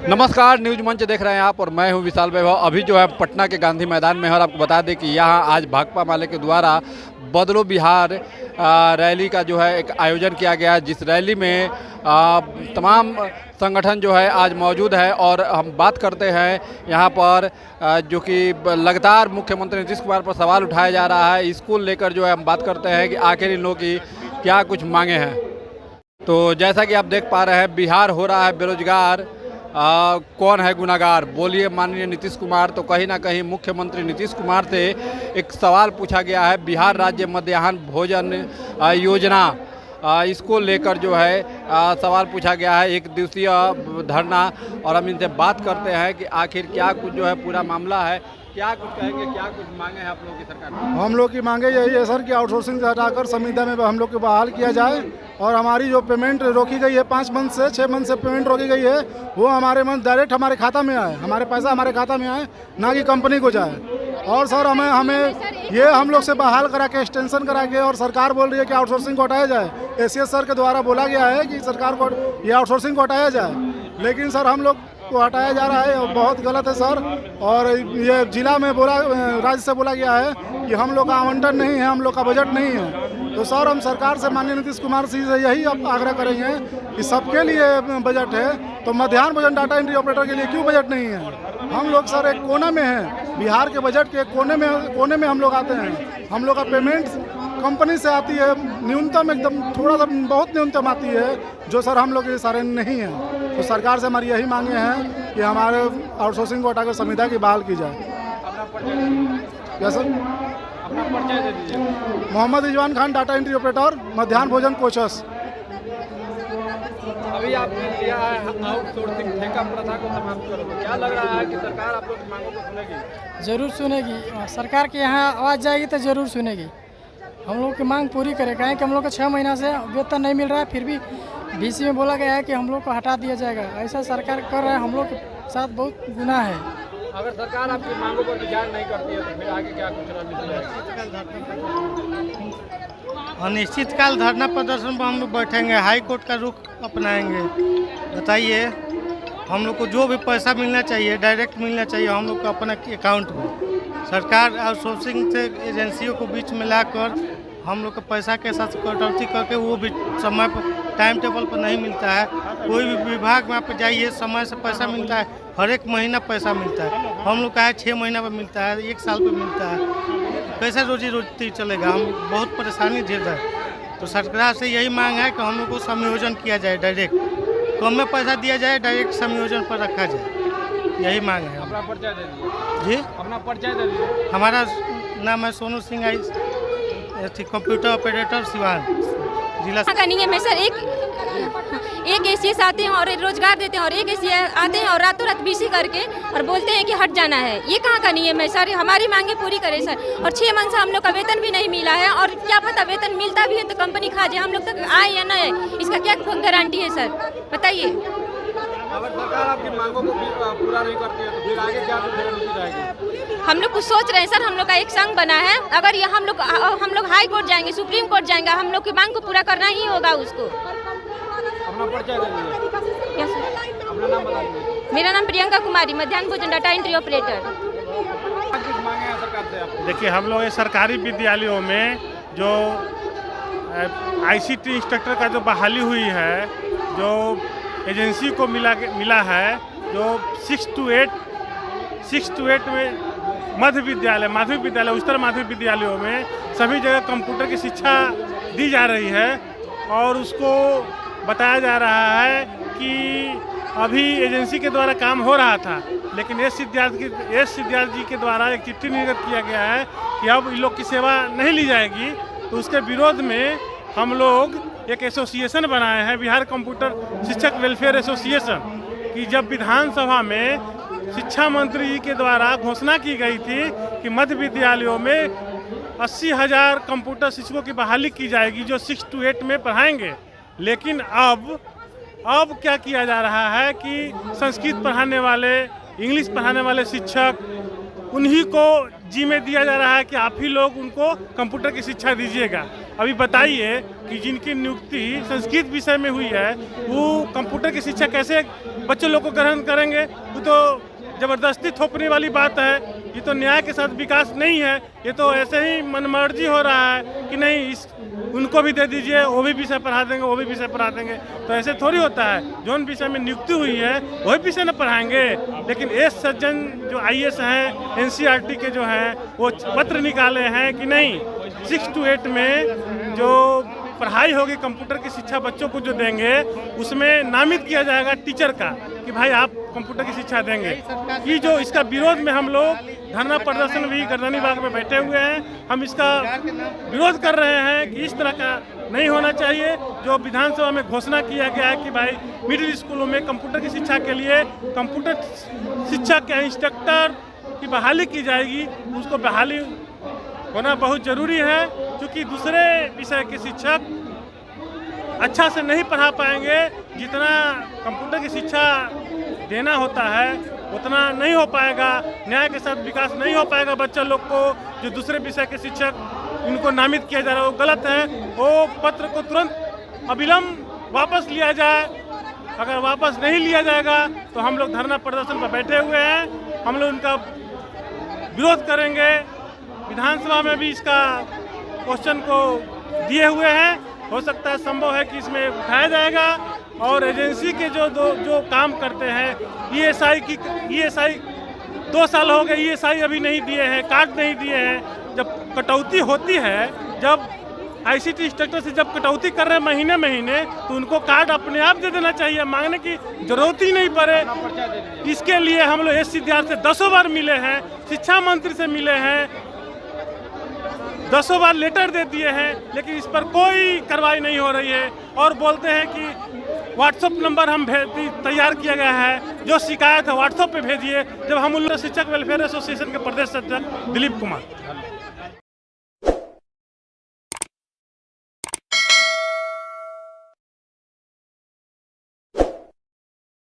नमस्कार, न्यूज मंच देख रहे हैं आप और मैं हूं विशाल वैभव। अभी जो है पटना के गांधी मैदान में है और आपको बता दें कि यहां आज भाकपा माले के द्वारा बदलो बिहार रैली का जो है एक आयोजन किया गया है, जिस रैली में तमाम संगठन जो है आज मौजूद है। और हम बात करते हैं यहां पर जो कि लगातार मुख्यमंत्री नीतीश कुमार पर सवाल उठाया जा रहा है, इसको लेकर जो है हम बात करते हैं कि आखिर इन लोगों की क्या कुछ मांगे हैं। तो जैसा कि आप देख पा रहे हैं, बिहार हो रहा है बेरोजगार, कौन है गुनाहगार, बोलिए माननीय नीतीश कुमार। तो कहीं ना कहीं मुख्यमंत्री नीतीश कुमार से एक सवाल पूछा गया है, बिहार राज्य मध्याह्न भोजन योजना, इसको लेकर जो है सवाल पूछा गया है, एक दिवसीय धरना। और हम इनसे बात करते हैं कि आखिर क्या कुछ जो है पूरा मामला है, क्या कुछ कहेंगे, क्या कुछ मांगे हैं आप लोगों की सरकार से? हम लोग की मांगे यही है सर कि आउटसोर्सिंग से हटाकर संविदा में हम लोग को बहाल किया जाए। और हमारी जो पेमेंट रोकी गई है 5 मंथ से 6 मंथ से पेमेंट रोकी गई है, वो हमारे मंथ डायरेक्ट हमारे खाता में आए, हमारे पैसा हमारे खाता में आए, ना कि कंपनी को जाए। और सर हमें ये हम लोग से बहाल करा के एक्सटेंशन करा के, और सरकार बोल रही है कि आउटसोर्सिंग को हटाया जाए। एसीएस सर के द्वारा बोला गया है कि सरकार को ये आउटसोर्सिंग को हटाया जाए, लेकिन सर हम लोग को हटाया जा रहा है और बहुत गलत है सर। और ये जिला में बोला, राज्य से बोला गया है कि हम लोग का आवंटन नहीं है, हम लोग का बजट नहीं है। तो सर हम सरकार से, माननीय नीतीश कुमार जी से यही आग्रह करेंगे कि सबके लिए बजट है, तो मध्याह्न भोजन डाटा एंट्री ऑपरेटर के लिए क्यों बजट नहीं है? हम लोग सर एक कोने में हैं, बिहार के बजट के कोने में हम लोग आते हैं। हम लोग का पेमेंट कंपनी से आती है न्यूनतम, एकदम थोड़ा सा बहुत न्यूनतम आती है, जो सर हम लोग के सारे नहीं है। तो सरकार से हमारी यही मांगे हैं कि हमारे आउटसोर्सिंग को हटाकर संविदा की बहाल की जाए। क्या सर? अपना परिचय दे दीजिए। Mohammad Rizwan Khan, data entry operator, मध्याह्न भोजन कोचस। अभी आपने लिया है आउटसोर्सिंग ठेका प्रथा को समाप्त करो, क्या लग रहा है कि सरकार आप लोग की मांगों को सुनेगी? जरूर सुनेगी। सरकार के यहाँ आवाज़ जाएगी तो जरूर सुनेगी। हम लोग की मांग पूरी करेगा कि हम लोग को 6 महीना से वेतन नहीं मिल रहा है, फिर भी डीसी में बोला गया है कि हम लोग को हटा दिया जाएगा। ऐसा सरकार कर रहा है, हम लोग के साथ बहुत गुनाह है। अगर सरकार आपकी मांगों पर विचार नहीं करती है तो फिर आगे क्या कुछ रणनीति है? अनिश्चितकाल धरना प्रदर्शन पर हम लोग बैठेंगे, हाई कोर्ट का रुख अपनाएंगे। बताइए, हम लोग को जो भी पैसा मिलना चाहिए डायरेक्ट मिलना चाहिए हम लोग को अपना अकाउंट में। सरकार आउटसोर्सिंग से एजेंसियों को बीच में लाकर हम लोग को पैसा के साथ कटौती करके वो भी समय पर टाइम टेबल पर नहीं मिलता है। कोई भी विभाग में आप जाइए, समय से पैसा मिलता है, हर एक महीना पैसा मिलता है। हम लोग का है 6 महीना पर मिलता है, 1 साल पर मिलता है। कैसे रोजी रोटी चलेगा? हम बहुत परेशानी झेल रहे हैं। तो सरकार से यही मांग है कि हम लोग को समायोजन किया जाए, डायरेक्ट कम में पैसा दिया जाए, डायरेक्ट समायोजन पर रखा जाए, यही मांग है। अपना परिचय दे दीजिए। जी, अपना परिचय दे दीजिए। हमारा नाम है सोनू सिंह, कंप्यूटर ऑपरेटर सिवान जिला। का नियम है सर, एक एसीएस आते हैं और रोजगार देते हैं, और एक एसीएस आते हैं और रातों रात बीसी करके और बोलते हैं कि हट जाना है। ये कहाँ का नियम है सर? हमारी मांगे पूरी करें सर। और 6 मंथ से हम लोग का वेतन भी नहीं मिला है, और क्या पता वेतन मिलता भी है तो कंपनी खा जाए, हम लोग तक आए या न आए, इसका क्या गारंटी है सर? बताइए। अगर सरकार आपकी मांगों को पूरा नहीं करती है तो फिर आगे क्या कुछ रणनीति रहेगी? हम लोग कुछ सोच रहे हैं सर, हम लोग का एक संघ बना है। अगर ये हम लोग हाई कोर्ट जाएंगे, सुप्रीम कोर्ट जाएंगे, हम लोग की मांग को पूरा करना ही होगा उसको। अपना परिचय दे दीजिए। Yes sir. अपना नाम बता दीजिए। मेरा नाम प्रियंका कुमारी, मध्याह्न भोजन डाटा एंट्री ऑपरेटर। क्या कुछ मांगे हैं सरकार से आप? देखिए, हम लोग सरकारी विद्यालयों में जो आईसीटी इंस्ट्रक्टर का जो बहाली हुई है, जो एजेंसी को मिला है, जो 6 to 8 में माध्यमिक विद्यालय उच्चतर माध्यमिक विद्यालयों में सभी जगह कंप्यूटर की शिक्षा दी जा रही है। और उसको बताया जा रहा है कि अभी एजेंसी के द्वारा काम हो रहा था, लेकिन एस सिद्धार्थ जी के द्वारा एक चिट्ठी निर्गत किया गया है कि अब इन लोग की सेवा नहीं ली जाएगी। तो उसके विरोध में हम लोग एक एसोसिएशन बनाए हैं, बिहार कंप्यूटर शिक्षक वेलफेयर एसोसिएशन, कि जब विधानसभा में शिक्षा मंत्री जी के द्वारा घोषणा की गई थी कि मध्य विद्यालयों में 80,000 कंप्यूटर शिक्षकों की बहाली की जाएगी जो 6 to 8 में पढ़ाएंगे। लेकिन अब क्या किया जा रहा है कि संस्कृत पढ़ाने वाले, इंग्लिश पढ़ाने वाले शिक्षक, उन्हीं को जिम्मे दिया जा रहा है कि आप ही लोग उनको कंप्यूटर की शिक्षा दीजिएगा। अभी बताइए कि जिनकी नियुक्ति संस्कृत विषय में हुई है वो कंप्यूटर की शिक्षा कैसे बच्चे लोग को ग्रहण करेंगे? वो तो ज़बरदस्ती थोपने वाली बात है। ये तो न्याय के साथ विकास नहीं है। ये तो ऐसे ही मनमर्जी हो रहा है कि नहीं इस उनको भी दे दीजिए, वो भी विषय पढ़ा देंगे, वो भी विषय पढ़ा देंगे। तो ऐसे थोड़ी होता है। जो विषय में नियुक्ति हुई है वही विषय न पढ़ाएंगे। लेकिन एस सज्जन जो IAS हैं, NCERT के जो हैं, वो पत्र निकाले हैं कि नहीं 6 to 8 में जो पढ़ाई होगी कंप्यूटर की शिक्षा बच्चों को जो देंगे उसमें नामित किया जाएगा टीचर का कि भाई आप कंप्यूटर की शिक्षा देंगे। कि जो इसका विरोध में हम लोग धरना प्रदर्शन भी गर्दनी बाग में बैठे हुए हैं। हम इसका विरोध कर रहे हैं कि इस तरह का नहीं होना चाहिए। जो विधानसभा में घोषणा किया गया है कि भाई मिडिल स्कूलों में कंप्यूटर की शिक्षा के लिए कंप्यूटर शिक्षा के इंस्ट्रक्टर की बहाली की जाएगी, उसको बहाली होना बहुत ज़रूरी है। क्योंकि दूसरे विषय के शिक्षक अच्छा से नहीं पढ़ा पाएंगे। जितना कंप्यूटर की शिक्षा देना होता है उतना नहीं हो पाएगा। न्याय के साथ विकास नहीं हो पाएगा। बच्चा लोग को जो दूसरे विषय के शिक्षक इनको नामित किया जा रहा है वो गलत है। वो पत्र को तुरंत अविलंब वापस लिया जाए। अगर वापस नहीं लिया जाएगा तो हम लोग धरना प्रदर्शन पर बैठे हुए हैं। हम लोग उनका विरोध करेंगे। विधानसभा में भी इसका क्वेश्चन को दिए हुए हैं। हो सकता है संभव है कि इसमें उठाया जाएगा। और एजेंसी के जो काम करते हैं ESI 2 साल हो गए, ESI अभी नहीं दिए हैं, कार्ड नहीं दिए हैं। जब कटौती होती है, जब ICT इंस्ट्रक्टर से जब कटौती कर रहे हैं महीने महीने, तो उनको कार्ड अपने आप दे देना चाहिए, मांगने की जरूरत ही नहीं पड़े। इसके लिए हम लोग SCDR से 10 बार मिले हैं, शिक्षा मंत्री से मिले हैं, 10 बार लेटर दे दिए हैं, लेकिन इस पर कोई कार्रवाई नहीं हो रही है। और बोलते हैं कि व्हाट्सएप नंबर हम तैयार किया गया है, जो शिकायत है व्हाट्सएप पे भेजिए। जब हम उन शिक्षक वेलफेयर एसोसिएशन के प्रदेश अध्यक्ष दिलीप कुमार।